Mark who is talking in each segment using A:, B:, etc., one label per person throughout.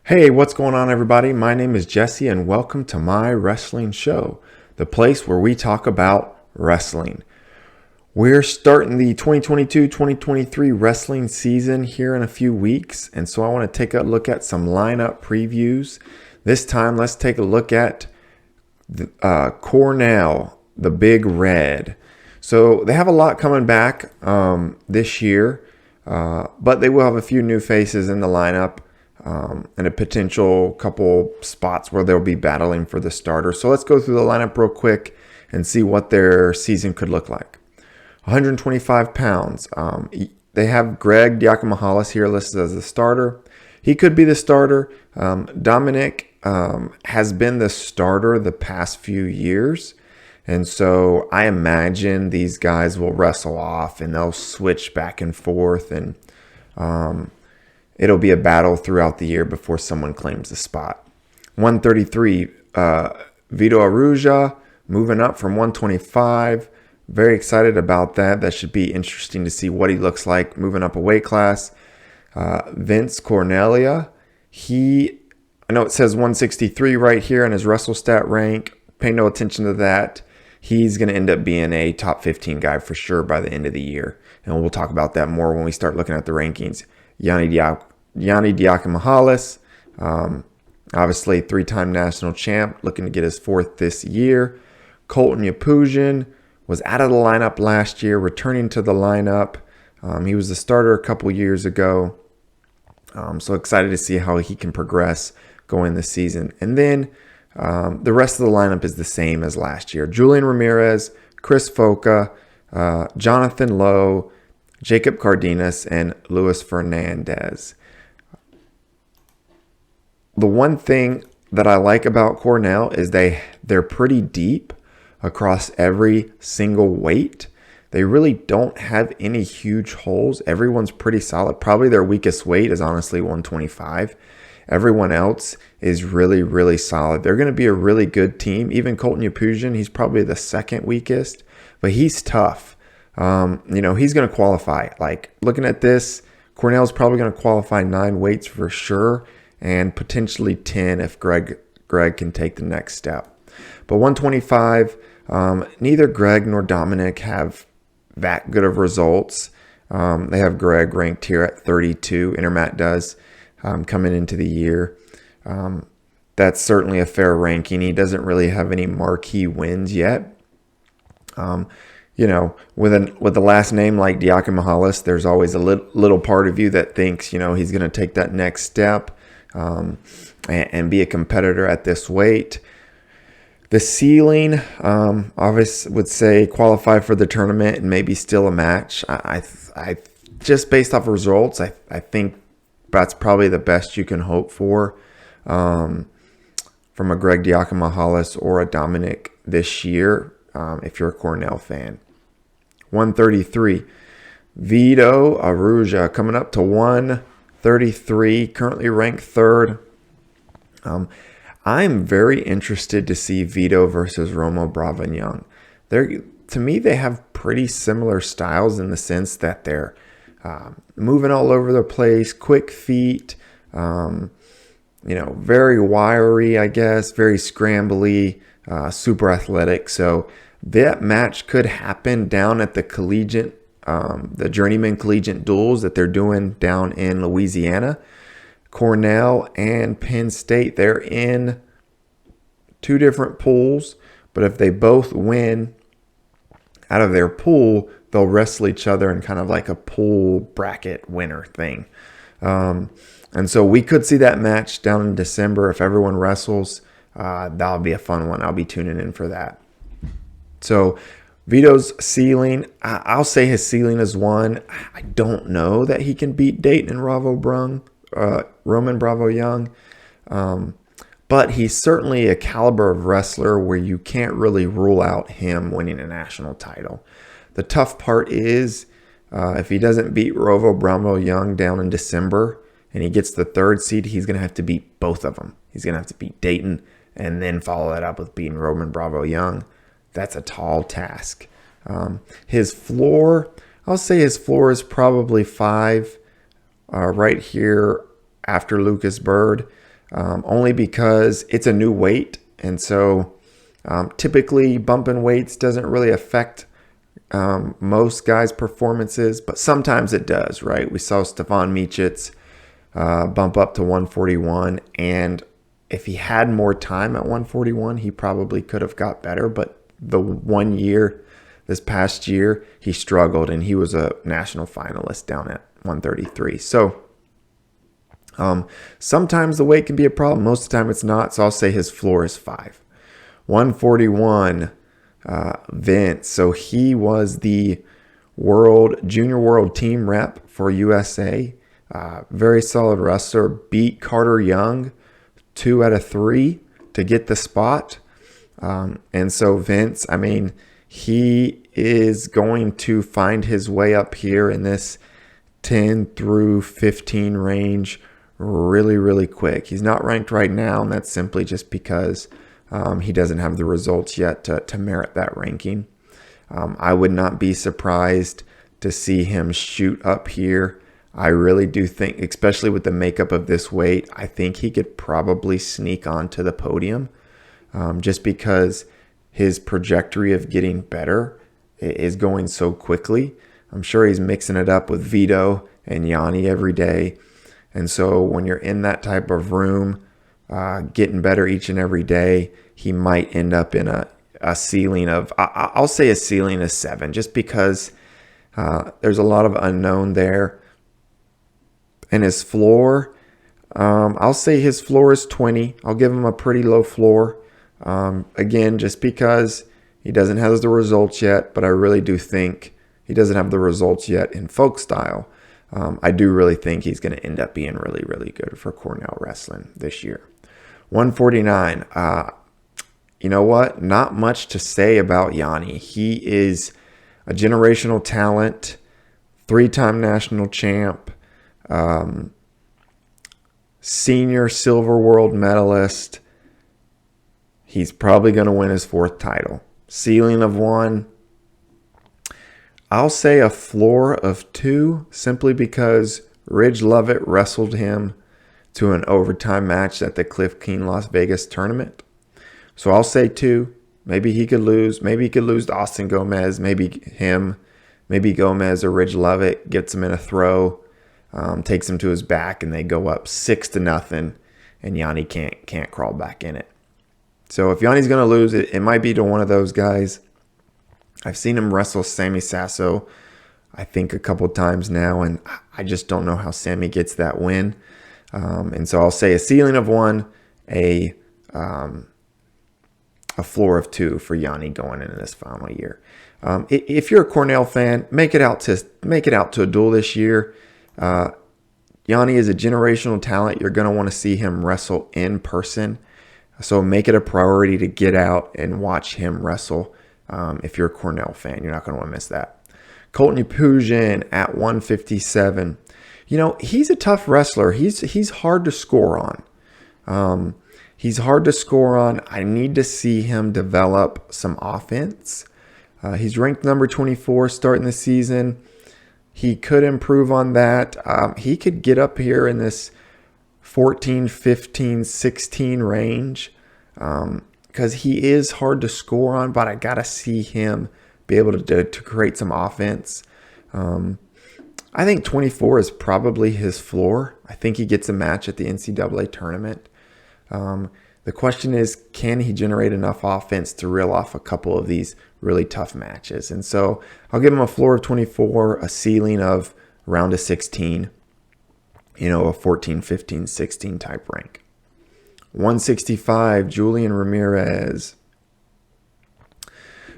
A: Hey, what's going on, everybody? My name is Jesse, and welcome to my wrestling show, the place where we talk about wrestling. We're starting the 2022-2023 wrestling season here in a few weeks, and so I want to take a look at some lineup previews. This time, let's take a look at Cornell, the Big Red. So they have a lot coming back this year, but they will have a few new faces in the lineup. And a potential couple spots where they'll be battling for the starter. So let's go through the lineup real quick and see what their season could look like. 125 pounds. They have Greg Diakomahalis here listed as the starter. He could be the starter. Dominic has been the starter the past few years. And so I imagine these guys will wrestle off and they'll switch back and forth, and it'll be a battle throughout the year before someone claims the spot. 133, Vito Arujau, moving up from 125. Very excited about that. That should be interesting to see what he looks like moving up a weight class. Vince Cornelia, I know it says 163 right here in his WrestleStat rank. Pay no attention to that. He's going to end up being a top 15 guy for sure by the end of the year. And we'll talk about that more when we start looking at the rankings. Yanni Diakomahalis, obviously three-time national champ, looking to get his fourth this year. Colton Yapoujian was out of the lineup last year, returning to the lineup. He was the starter a couple years ago. So excited to see how he can progress going this season. And then the rest of the lineup is the same as last year. Julian Ramirez, Chris Foca, Jonathan Lowe, Jacob Cardenas, and Luis Fernandez. The one thing that I like about Cornell is they're pretty deep across every single weight. They really don't have any huge holes. Everyone's pretty solid. Probably their weakest weight is honestly 125. Everyone else is really, really solid. They're going to be a really good team. Even Colton Yapoujian, he's probably the second weakest, but he's tough. He's going to qualify. Like, looking at this, Cornell's probably going to qualify 9 weights for sure, and potentially 10 if Greg can take the next step. But 125, neither Greg nor Dominic have that good of results. They have Greg ranked here at 32. Intermat does coming into the year. That's certainly a fair ranking. He doesn't really have any marquee wins yet. With a last name like Diakomahalis, there's always a little part of you that thinks, he's going to take that next step and be a competitor at this weight. The ceiling, obviously would say qualify for the tournament and maybe still a match. I just based off results, I think that's probably the best you can hope for from a Greg Diakomahalis or a Dominic this year if you're a Cornell fan. 133, Vito Arujau coming up to 133, currently ranked third. I'm very interested to see Vito versus Romo Bravo Young. To me, they have pretty similar styles in the sense that they're moving all over the place, quick feet, very wiry, I guess, very scrambly, super athletic. So that match could happen down at the the Journeyman Collegiate Duels that they're doing down in Louisiana. Cornell and Penn State, they're in 2 different pools, but if they both win out of their pool, they'll wrestle each other in kind of like a pool bracket winner thing. And so we could see that match down in December if everyone wrestles. That'll be a fun one. I'll be tuning in for that. So Vito's ceiling, I'll say his ceiling is 1. I don't know that he can beat Dayton and Roman Bravo Young. But he's certainly a caliber of wrestler where you can't really rule out him winning a national title. The tough part is if he doesn't beat Rovo Bravo Young down in December and he gets the 3rd seed, he's going to have to beat both of them. He's going to have to beat Dayton and then follow that up with beating Roman Bravo Young. That's a tall task. His floor, I'll say his floor is probably 5 right here after Lucas Bird. only because it's a new weight. And so typically bumping weights doesn't really affect most guys' performances, but sometimes it does, right? We saw Stefan Micic bump up to 141, and if he had more time at 141, he probably could have got better. But the 1 year, this past year, he struggled, and he was a national finalist down at 133. So sometimes the weight can be a problem. Most of the time it's not. So I'll say his floor is 5. 141, Vince. So he was the junior world team rep for USA. Very solid wrestler. Beat Carter Young 2 out of 3 to get the spot. And so Vince, I mean, he is going to find his way up here in this 10 through 15 range really, really quick. He's not ranked right now, and that's simply just because he doesn't have the results yet to merit that ranking. I would not be surprised to see him shoot up here. I really do think, especially with the makeup of this weight, I think he could probably sneak onto the podium just because his trajectory of getting better is going so quickly. I'm sure he's mixing it up with Vito and Yanni every day. And so when you're in that type of room, getting better each and every day, he might end up in a ceiling of, I'll say a ceiling of 7, just because there's a lot of unknown there. And his floor, I'll say his floor is 20. I'll give him a pretty low floor. Again, just because he doesn't have the results yet, but I really do think he doesn't have the results yet in folk style. I do really think he's going to end up being really, really good for Cornell Wrestling this year. 149. You know what? Not much to say about Yanni. He is a generational talent, 3-time national champ, senior silver world medalist. He's probably going to win his 4th title. Ceiling of 1. I'll say a floor of 2, simply because Ridge Lovett wrestled him to an overtime match at the Cliff King Las Vegas tournament. So I'll say 2. Maybe he could lose. Maybe he could lose to Austin Gomez. Maybe him. Maybe Gomez or Ridge Lovett gets him in a throw, takes him to his back, and they go up 6-0, and Yanni can't crawl back in it. So if Yanni's going to lose, it might be to one of those guys. I've seen him wrestle Sammy Sasso, I think, a couple times now, and I just don't know how Sammy gets that win. And so I'll say a ceiling of 1, a floor of 2 for Yanni going into this final year. If you're a Cornell fan, make it out to a duel this year. Yanni is a generational talent. You're going to want to see him wrestle in person. So make it a priority to get out and watch him wrestle. If you're a Cornell fan, you're not going to want to miss that. Colton Ypugin at 157. You know, he's a tough wrestler. He's hard to score on. He's hard to score on. I need to see him develop some offense. He's ranked number 24 starting the season. He could improve on that. He could get up here in this 14, 15, 16 range because he is hard to score on, but I got to see him be able to create some offense. I think 24 is probably his floor. I think he gets a match at the NCAA tournament. The question is, can he generate enough offense to reel off a couple of these really tough matches? And so I'll give him a floor of 24, a ceiling of around a 16, a 14, 15, 16 type rank. 165, Julian Ramirez.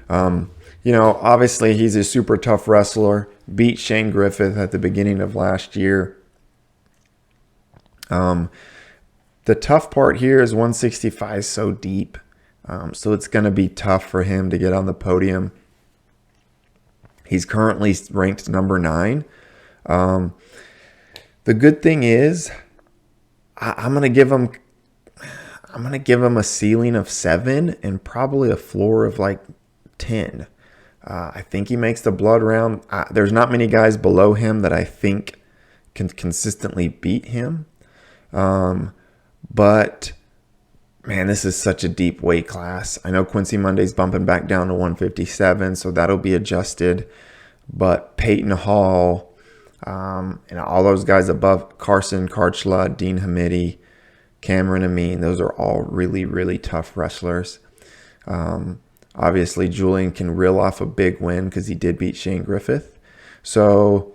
A: Obviously he's a super tough wrestler. Beat Shane Griffith at the beginning of last year. The tough part here is 165 is so deep. So it's going to be tough for him to get on the podium. He's currently ranked number 9. The good thing is I'm going to give him a ceiling of 7 and probably a floor of like 10. I think he makes the blood round. There's not many guys below him that I think can consistently beat him. But man, this is such a deep weight class. I know Quincy Monday's bumping back down to 157, so that'll be adjusted. But Peyton Hall, and all those guys above, Carson Karchla, Dean Hamidi, Cameron Amin, those are all really, really tough wrestlers. Obviously, Julian can reel off a big win because he did beat Shane Griffith. So,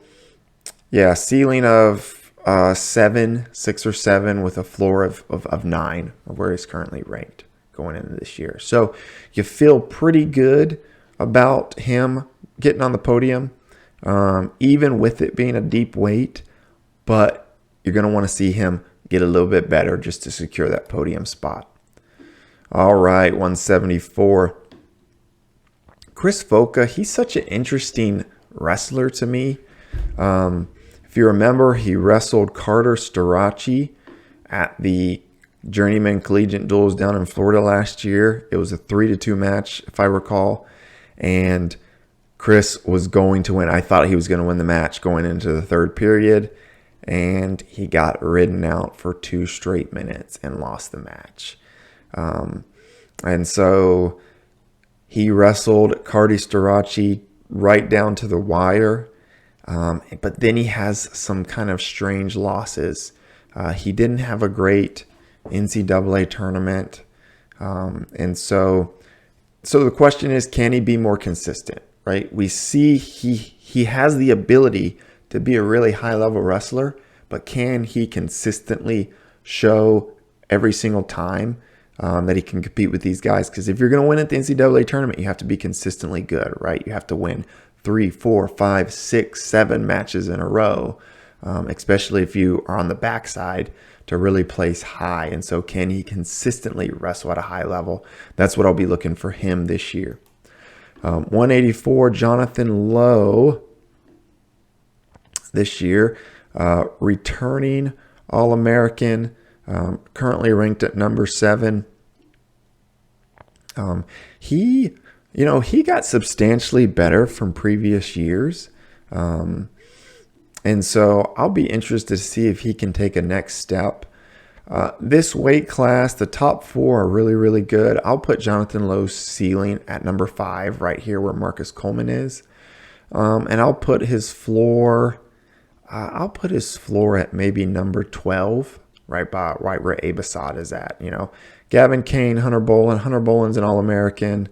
A: yeah, ceiling of 6 or 7 with a floor of 9, where he's currently ranked going into this year. So you feel pretty good about him getting on the podium, even with it being a deep weight, but you're going to want to see him get a little bit better just to secure that podium spot. All right, 174. Chris Foca, he's such an interesting wrestler to me. If you remember, he wrestled Carter Starachi at the Journeyman Collegiate Duels down in Florida last year. It was a 3-2 match, if I recall. And Chris was going to win. I thought he was going to win the match going into the third period. And he got ridden out for 2 straight minutes and lost the match. And so he wrestled Carter Starachi right down to the wire. But then he has some kind of strange losses. He didn't have a great NCAA tournament. And so the question is, can he be more consistent, right? We see he has the ability to be a really high-level wrestler, but can he consistently show every single time that he can compete with these guys? Because if you're going to win at the NCAA tournament, you have to be consistently good, right? You have to win 3, 4, 5, 6, 7 matches in a row, especially if you are on the backside to really place high. And so can he consistently wrestle at a high level? That's what I'll be looking for him this year. 184, Jonathan Lowe this year, returning All-American, currently ranked at number 7. He got substantially better from previous years. And so I'll be interested to see if he can take a next step. This weight class, the top 4 are really, really good. I'll put Jonathan Lowe's ceiling at number 5 right here where Marcus Coleman is. And I'll put his floor at maybe number 12, right where Abe Assad is at. Gavin Kane, Hunter Boland. Hunter Boland's an All-American.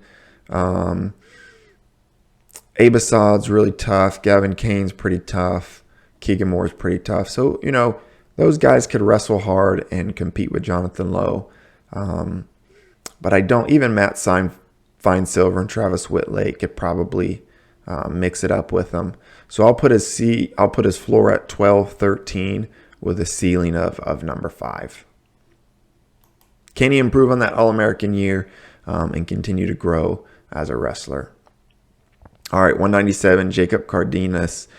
A: Abe Assad's really tough. Gavin Kane's pretty tough. Keegan Moore's pretty tough. So, those guys could wrestle hard and compete with Jonathan Lowe. But I don't, even Matt Fine-Silver and Travis Whitlake could probably mix it up with them. So I'll put his floor at 12, 13 with a ceiling of number 5. Can he improve on that All-American year and continue to grow as a wrestler? All right, 197, Jacob Cardenas.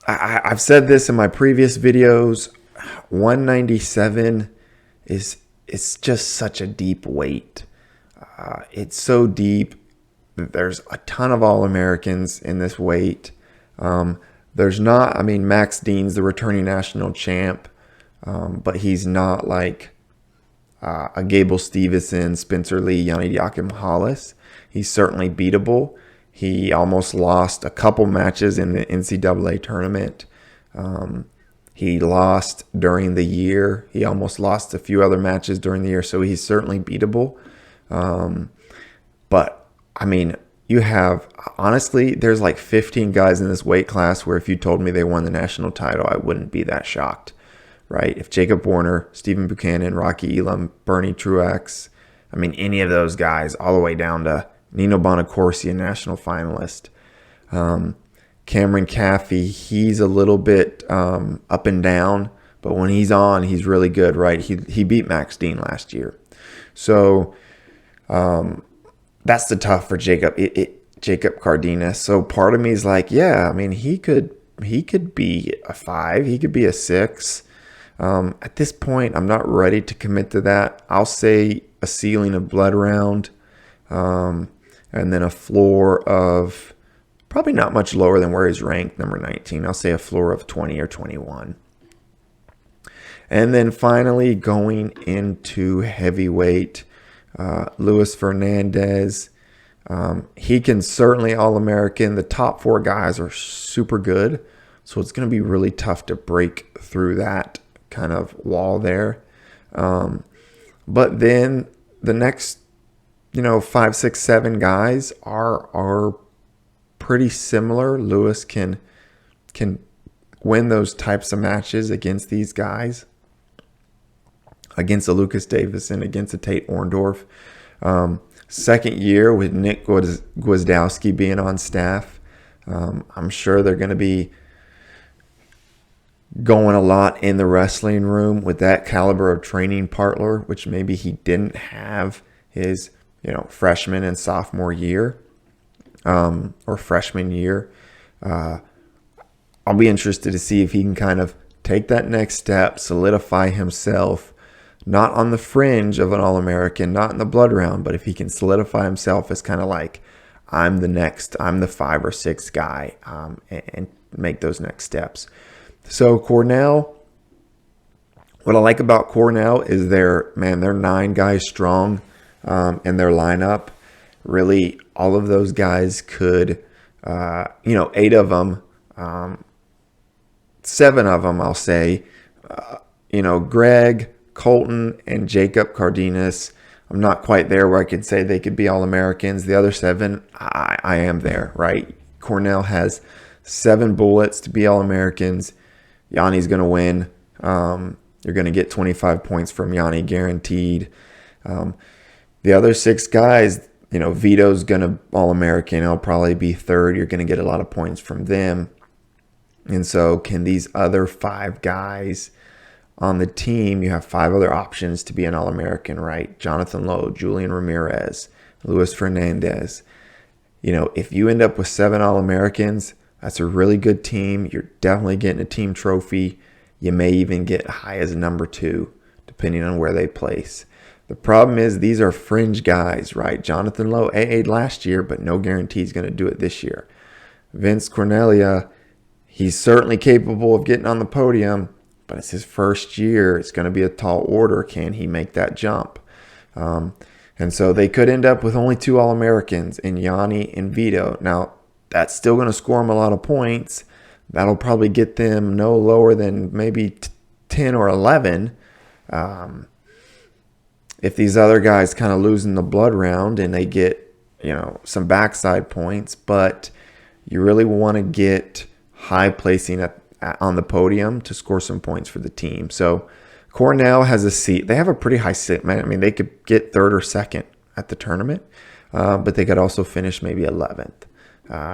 A: I've said this in my previous videos. 197 it's just such a deep weight. It's so deep. There's a ton of All-Americans in this weight. There's not, Max Dean's the returning national champ, but he's not like a Gable Stevenson, Spencer Lee, Yanni Diakim-Hollis. He's certainly beatable. He almost lost a couple matches in the NCAA tournament. He lost during the year. He almost lost a few other matches during the year, so he's certainly beatable. But, you have, honestly, there's like 15 guys in this weight class where if you told me they won the national title, I wouldn't be that shocked, right? If Jacob Warner, Stephen Buchanan, Rocky Elam, Bernie Truex, any of those guys, all the way down to Nino Bonacorsi, a national finalist. Cameron Caffey, he's a little bit up and down, but when he's on, he's really good, right? He beat Max Dean last year. So that's the tough for Jacob Cardenas. So part of me is like, yeah, he could be a 5, he could be a 6. At this point, I'm not ready to commit to that. I'll say a ceiling of Blood Round, and then a floor of probably not much lower than where he's ranked, number 19. I'll say a floor of 20 or 21. And then finally, going into heavyweight, Luis Fernandez. He can certainly All-American. The top 4 guys are super good, so it's going to be really tough to break through that kind of wall there. But then the next, 5, 6, 7 guys are pretty similar. Lewis can win those types of matches against these guys, against a Lucas Davison, against a Tate Orndorff. Second year with Nick Gwiazdowski being on staff, I'm sure they're going to be going a lot in the wrestling room with that caliber of training partner, which maybe he didn't have his freshman and sophomore year, or freshman year. I'll be interested to see if he can kind of take that next step, solidify himself, not on the fringe of an All-American, not in the blood round, but if he can solidify himself as kind of like, I'm the 5 or 6 guy, and make those next steps. So Cornell, what I like about Cornell is they're 9 guys strong in their lineup. Really, all of those guys could, 8 of them, 7 of them, I'll say, Greg, Colton, and Jacob Cardenas. I'm not quite there where I could say they could be All-Americans. The other 7, I am there, right? Cornell has 7 bullets to be All-Americans. Yanni's going to win. You're going to get 25 points from Yanni guaranteed. The other 6 guys, Vito's going to All-American. He'll probably be 3rd. You're going to get a lot of points from them. And so can these other 5 guys on the team, you have 5 other options to be an All-American, right? Jonathan Lowe, Julian Ramirez, Luis Fernandez. If you end up with 7 All-Americans, that's a really good team. You're definitely getting a team trophy. You may even get high as number 2, depending on where they place. The problem is these are fringe guys, right? Jonathan Lowe AA'd last year, but no guarantee he's going to do it this year. Vince Cornelia, he's certainly capable of getting on the podium, but it's his first year. It's going to be a tall order. Can he make that jump? And so they could end up with only 2 All-Americans in Yanni and Vito. Now, that's still going to score them a lot of points. That'll probably get them no lower than maybe 10 or 11. If these other guys kind of lose in the blood round and they get, some backside points, but you really want to get high placing on the podium to score some points for the team. So Cornell has a seat. They have a pretty high seat, man. I mean, they could get 3rd or 2nd at the tournament, but they could also finish maybe 11th,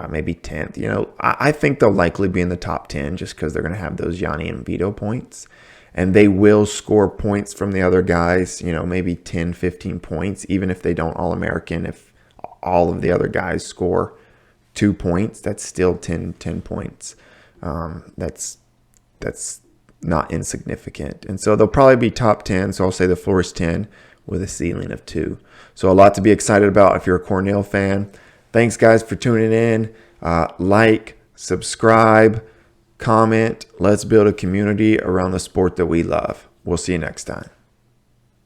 A: maybe 10th. I think they'll likely be in the top 10 just because they're going to have those Yanni and Vito points. And they will score points from the other guys, maybe 10, 15 points, even if they don't All-American. If all of the other guys score 2 points, that's still 10 points. That's not insignificant. And so they'll probably be top 10. So I'll say the floor is 10 with a ceiling of 2. So a lot to be excited about if you're a Cornell fan. Thanks, guys, for tuning in. Like, subscribe, comment. Let's build a community around the sport that we love. We'll see you next time.